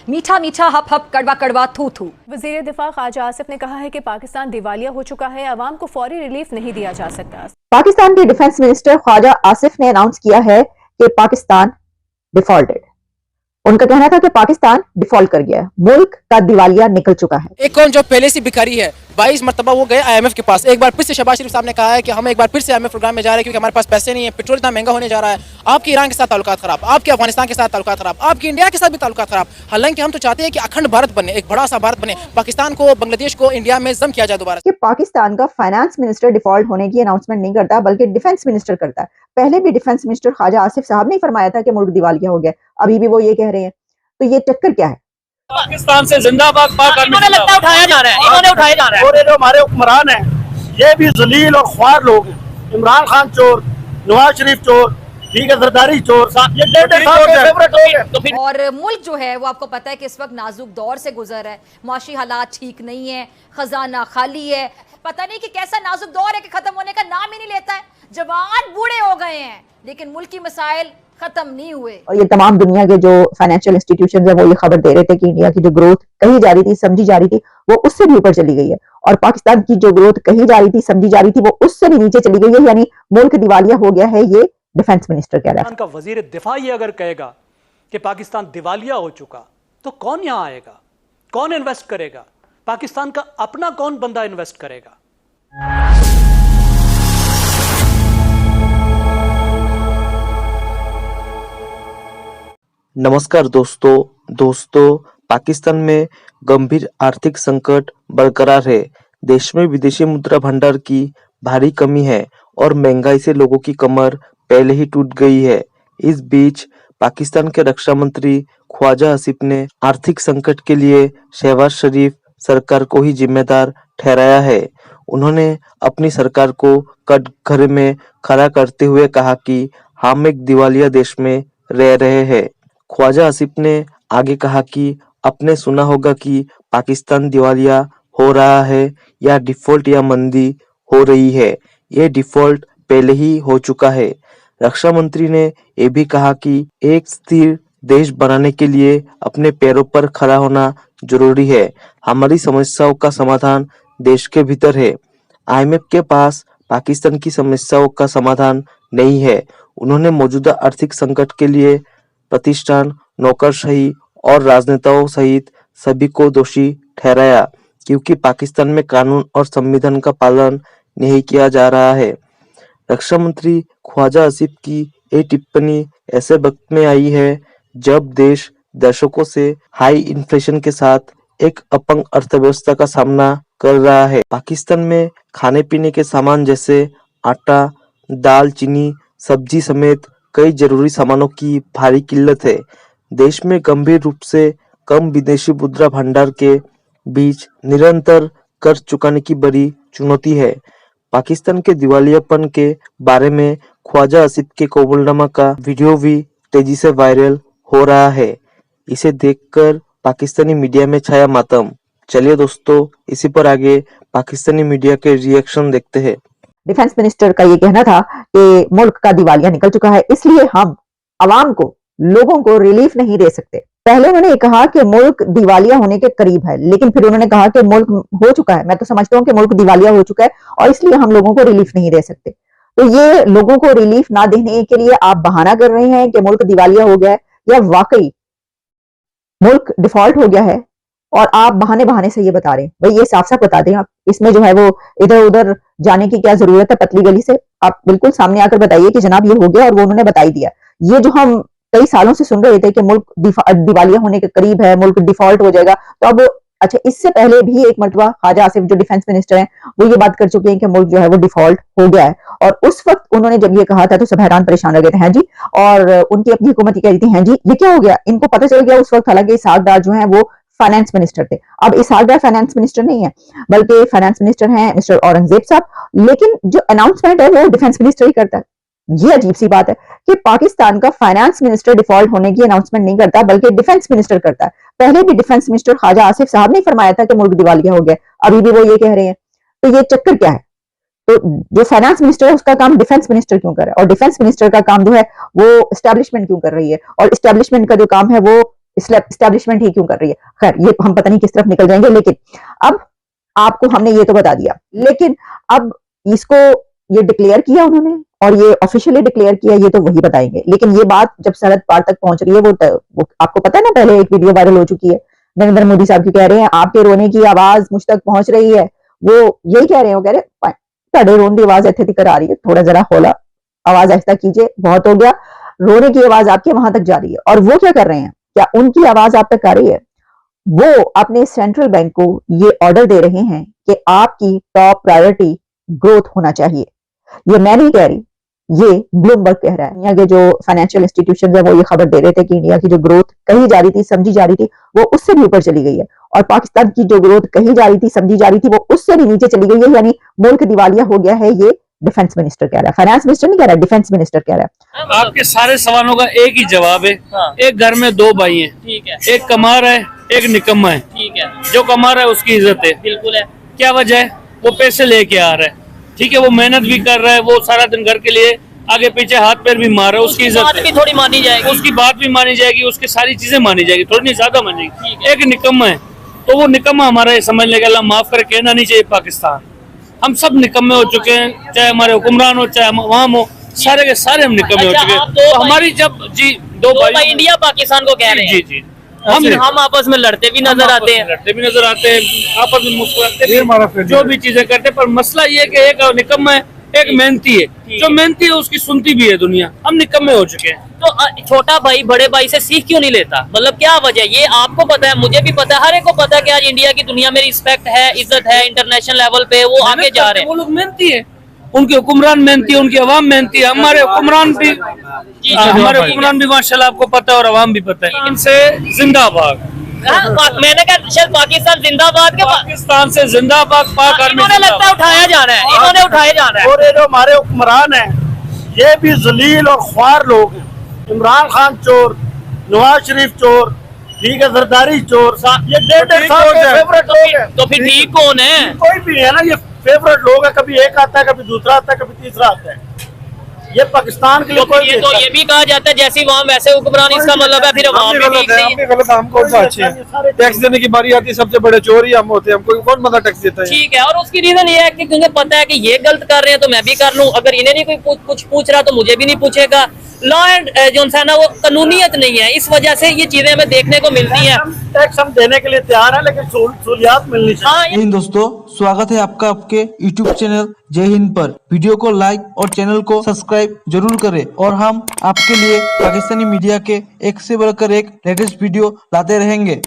मीठा मीठा हप हप कड़वा कड़वा थू थू। वज़ीर दिफा ख्वाजा आसिफ ने कहा है कि पाकिस्तान दिवालिया हो चुका है, अवाम को फौरी रिलीफ नहीं दिया जा सकता। पाकिस्तान के डिफेंस मिनिस्टर ख्वाजा आसिफ ने अनाउंस किया है कि पाकिस्तान डिफॉल्टेड। उनका कहना था कि पाकिस्तान डिफॉल्ट कर गया है, मुल्क का दिवालिया निकल चुका है। एक कौन जो पहले से भिखारी है 22 मरतबा वो गए IMF के पास। एक बार फिर से शहबाज शरीफ साहब ने कहा है कि हम एक बार फिर से IMF प्रोग्राम में जा रहे हैं क्योंकि हमारे पास पैसे नहीं है, पेट्रोल इतना महंगा होने जा रहा है। आपके ईरान के साथ ताल्लुकात खराब, आपके अफगानिस्तान के साथ ताल्लुकात खराब, आपकी इंडिया के साथ भी ताल्लुकात खराब। हालांकि हम तो चाहते हैं कि अखंड भारत बने, एक बड़ा सा भारत बने, पाकिस्तान को, बांग्लादेश को इंडिया में जम किया जाए दोबारा। कि पाकिस्तान का फाइनेंस मिनिस्टर डिफॉल्ट होने की अनाउंसमेंट नहीं करता बल्कि डिफेंस मिनिस्टर करता है। पहले भी डिफेंस मिनिस्टर ख्वाजा आसिफ साहब ने फरमाया था कि मुल्क दिवालिया हो गया, अभी भी वो ये कह रहे हैं। तो ये चक्कर क्या है? पाकिस्तान से जिंदाबाद इन्होंने लगता है उठाया जा रहा है, इन्होंने उठाया जा रहा है। और ये जो हमारे हुक्मरान हैं ये भी जलील और ख्वार लोग हैं। इमरान खान चोर, नवाज शरीफ चोर, ठीक है, जरदारी चोर, और मुल्क जो है वो आपको पता है कि इस वक्त नाजुक दौर से गुजर रहा है, माशी हालात ठीक नहीं है, खजाना खाली है। पता नहीं कि कैसा नाजुक दौर है कि खत्म होने का नाम ही नहीं लेता है। जवान बूढ़े हो गए हैं लेकिन मुल्क की मसाइल खत्म नहीं हुए। और ये तमाम दुनिया के जो फाइनेंशियल इंस्टीट्यूशंस है वो ये खबर दे रहे थे कि इंडिया की जो ग्रोथ कही जा रही थी, समझी जा रही थी, वो उससे भी ऊपर चली गई है। और पाकिस्तान की जो ग्रोथ कही जा रही थी, समझी जा रही थी, वो उससे भी नीचे चली गई है। यानी मुल्क दिवालिया हो गया है, ये डिफेंस मिनिस्टर कह रहा है। का वजीर दिफा ये अगर कहेगा कि पाकिस्तान दिवालिया हो चुका तो कौन यहां आएगा, कौन इन्वेस्ट करेगा, पाकिस्तान का अपना कौन बंदा इन्वेस्ट करेगा? नमस्कार दोस्तों, पाकिस्तान में गंभीर आर्थिक संकट बरकरार है। देश में विदेशी मुद्रा भंडार की भारी कमी है और महंगाई से लोगों की कमर पहले ही टूट गई है। इस बीच पाकिस्तान के रक्षा मंत्री ख्वाजा आसिफ ने आर्थिक संकट के लिए शहबाज शरीफ सरकार को ही जिम्मेदार ठहराया है। उन्होंने अपनी सरकार को कटघरे में खड़ा करते हुए कहा कि हम एक दिवालिया देश में रह रहे हैं। ख्वाजा आसिफ ने आगे कहा कि आपने सुना होगा कि पाकिस्तान दिवालिया हो रहा है या डिफॉल्ट या मंदी हो रही है। ये डिफॉल्ट पहले ही हो चुका है। रक्षा मंत्री ने यह भी कहा कि एक स्थिर देश बनाने के लिए अपने पैरों पर खड़ा होना जरूरी है। हमारी समस्याओं का समाधान देश के भीतर है। IMF के पास पाकिस्तान की समस्याओं का समाधान नहीं है। उन्होंने मौजूदा आर्थिक संकट के लिए प्रतिष्ठान, नौकरशाही और राजनेताओं सहित सभी को दोषी ठहराया क्योंकि पाकिस्तान में कानून और संविधान का पालन नहीं किया जा रहा है। रक्षा मंत्री ख्वाजा आसिफ की ये टिप्पणी ऐसे वक्त में आई है जब देश दशकों से हाई इन्फ्लेशन के साथ एक अपंग अर्थव्यवस्था का सामना कर रहा है। पाकिस्तान में खाने पीने के सामान जैसे आटा, दाल, चीनी, सब्जी समेत कई जरूरी सामानों की भारी किल्लत है। देश में गंभीर रूप से कम विदेशी मुद्रा भंडार के बीच निरंतर कर्ज चुकाने की बड़ी चुनौती है। पाकिस्तान के दिवालियापन के बारे में ख्वाजा आसिफ के कबूलनामा का वीडियो भी तेजी से वायरल हो रहा है। इसे देखकर पाकिस्तानी मीडिया में छाया मातम। चलिए दोस्तों, इसी पर आगे पाकिस्तानी मीडिया के रिएक्शन देखते हैं। डिफेंस मिनिस्टर का ये कहना था कि मुल्क का दिवालिया निकल चुका है, इसलिए हम आवाम को, लोगों को रिलीफ नहीं दे सकते। पहले उन्होंने कहा कि मुल्क दिवालिया होने के करीब है, लेकिन फिर उन्होंने कहा कि मुल्क हो चुका है। मैं तो समझता हूँ कि मुल्क दिवालिया हो चुका है और इसलिए हम लोगों को रिलीफ नहीं दे सकते। तो ये लोगों को रिलीफ ना देने के लिए आप बहाना कर रहे हैं कि मुल्क दिवालिया हो गया है, या वाकई मुल्क डिफॉल्ट हो गया है और आप बहाने से ये बता रहे हैं? भाई ये साफ साफ बता दें आप। इसमें जो है वो इधर उधर जाने की क्या जरूरत है? पतली गली से आप बिल्कुल सामने आकर बताइए कि जनाब ये हो गया, और वो उन्होंने बता ही दिया। ये जो हम कई सालों से सुन रहे थे कि मुल्क दिवालिया होने के करीब है, मुल्क डिफॉल्ट हो जाएगा, तो अब अच्छा, इससे पहले भी एक मरतबा ख्वाजा आसिफ जो डिफेंस मिनिस्टर हैं वो ये बात कर चुके हैं कि मुल्क जो है वो डिफॉल्ट हो गया है। और उस वक्त उन्होंने जब ये कहा था तो सब हैरान परेशान रह गए थे, हैं जी, और उनकी अपनी हुकूमत ही कह रही थी, हैं जी ये क्या हो गया? इनको पता चल गया उस वक्त, हालांकि इसहाक डार जो है वो फाइनेंस मिनिस्टर थे। अब इसहाक डार फाइनेंस मिनिस्टर नहीं है, बल्कि फाइनेंस मिनिस्टर हैं मिस्टर औरंगजेब साहब। लेकिन जो अनाउंसमेंट है वो डिफेंस मिनिस्टर ही करता है। ये अजीब सी बात है कि पाकिस्तान का फाइनेंस मिनिस्टर डिफॉल्ट होने की अनाउंसमेंट नहीं करता बल्कि डिफेंस मिनिस्टर करता है। पहले भी डिफेंस मिनिस्टर ख्वाजा आसिफ साहब ने फरमाया था कि मुल्क दिवालिया हो गया, अभी भी वो ये कह रहे हैं। तो ये चक्कर क्या है? तो जो फाइनेंस मिनिस्टर है उसका काम डिफेंस मिनिस्टर क्यों कर रहा है, और डिफेंस मिनिस्टर का काम जो है वो एस्टैब्लिशमेंट क्यों कर रही है, और एस्टैब्लिशमेंट का जो काम है वो इस्टेब्लिशमेंट ही क्यों कर रही है। खैर ये हम पता नहीं किस तरफ निकल जाएंगे, लेकिन अब आपको हमने ये तो बता दिया, लेकिन अब इसको ये डिक्लेयर किया उन्होंने और ये ऑफिशियली डिक्लेयर किया, ये तो वही बताएंगे। लेकिन ये बात जब सरहद पार तक पहुंच रही है, वो आपको पता है ना, पहले एक वीडियो वायरल हो चुकी है, नरेंद्र मोदी साहब की कह रहे हैं आपके रोने की आवाज मुझ तक पहुंच रही है। वो यही कह रहे हैं, वो कह रहे ਤੁਹਾਡੇ रोन की आवाज ਇੱਥੇ तक आ रही है, थोड़ा जरा हौला आवाज आहिस्ता कीजिए, बहुत हो गया, रोने की आवाज आपके वहां तक जा रही है। और वो क्या कर रहे हैं, क्या उनकी आवाज आप तक आ रही है? वो अपने सेंट्रल बैंक को ये ऑर्डर दे रहे हैं कि आपकी टॉप प्रायोरिटी ग्रोथ होना चाहिए। ये मैं नहीं कह रही, ये ब्लूमबर्ग कह रहा है। इंडिया के जो फाइनेंशियल इंस्टीट्यूशन है वो ये खबर दे रहे थे कि इंडिया की जो ग्रोथ कही जा रही थी, समझी जा रही थी, वो उससे भी ऊपर चली गई है। और पाकिस्तान की जो ग्रोथ कही जा रही थी, समझी जा रही थी, वो उससे भी नीचे चली गई है। यानी मुल्क दिवालिया हो गया है, ये डिफेंस मिनिस्टर कह रहा है, फाइनेंस मिनिस्टर नहीं कह रहा, डिफेंस मिनिस्टर कह रहा है। आपके सारे सवालों का एक ही जवाब है। एक घर में दो भाई हैं, ठीक है, एक कमा रहा है, एक निकम्मा है, ठीक है। जो कमा रहा है उसकी इज्जत है, बिल्कुल है। क्या वजह है? वो पैसे लेके आ रहा है, ठीक है, वो मेहनत भी कर रहा है, वो सारा दिन घर के लिए आगे पीछे हाथ पैर भी मार रहा है, उसकी इज्जत भी थोड़ी मानी जाएगी, उसकी बात भी मानी जाएगी, उसकी सारी चीजें मानी जाएगी, थोड़ी नहीं ज्यादा मानेगी। एक निकम्मा है, तो वो निकम्मा हमारा ये समझ लेगा, अल्लाह माफ करे, कहना नहीं चाहिए पाकिस्तान, हम सब निकम्मे हो चुके हैं, चाहे हमारे हुक्मरान हो चाहे अवाम हो, सारे के सारे हम निकम्मे हो चुके हैं। तो हमारी जब जी दो भाई इंडिया पाकिस्तान को कह रहे हैं, जी हम आपस में लड़ते भी नजर आते हैं, आपस में मुस्कुराते, जो भी चीजें करते, पर मसला ये है कि एक निकम्मा है, एक मेहनती है, जो मेहनती है उसकी सुनती भी है दुनिया। हम निकम्मे हो चुके हैं। तो छोटा भाई बड़े भाई से सीख क्यों नहीं लेता? मतलब क्या वजह? ये आपको पता है, मुझे भी पता है, हर एक को पता है कि आज इंडिया की दुनिया में रिस्पेक्ट है, इज्जत है, इंटरनेशनल लेवल पे वो आगे जा रहे हैं। वो लोग मेहनती है, उनके हुक्मरान मेहनती है, उनकी अवाम मेहनती है, हमारे हुक्मरान भी माशाल्लाह आपको पता है और अवाम भी पता है। इनसे जिंदाबाद। मैंने कहा शायद पाकिस्तान जिंदाबाद के पाकिस्तान से जिंदाबाद पाक आर्मी लगता है उठाया जा रहा है, इन्होंने उठाया जा रहा है। और ये जो हमारे हुक्मरान हैं ये भी जलील और ख्वार लोग हैं। इमरान खान चोर, नवाज शरीफ चोर, ठीक है, जरदारी चोर, ये डेढ़ साल के फेवरेट लोग हैं। तो फिर ठीक कौन है? कोई भी है ना, ये फेवरेट लोग है, कभी एक आता है, कभी दूसरा आता है, कभी तीसरा आता है। ये पाकिस्तान के लिए तो ये तो ये भी कहा जाता है जैसे वहाँ वैसे हुक्मरान, इसका मतलब है फिर अवाम भी ठीक नहीं है। गलत, हम कौन सा अच्छे हैं? टैक्स देने की बारी आती है, सबसे बड़े चोर ही हम होते हैं, हमको कौन बंदा टैक्स देता है? ठीक है, और उसकी रीजन ये है कि तुझे पता है कि ये गलत कर रहे हैं तो मैं भी कर लूं, अगर इन्हें नहीं कोई कुछ पूछ रहा तो मुझे भी नहीं पूछेगा। लॉ एंड जो है ना वो कानूनियत नहीं है, इस वजह से ये चीजें हमें देखने को मिलती हैं। टैक्स हम देने के लिए तैयार है, लेकिन सहूलियात मिलनी चाहिए। जय हिंद दोस्तों, स्वागत है आपका आपके YouTube चैनल जय हिंद पर। वीडियो को लाइक और चैनल को सब्सक्राइब जरूर करें और हम आपके लिए पाकिस्तानी मीडिया के एक से बढ़कर एक लेटेस्ट वीडियो लाते रहेंगे।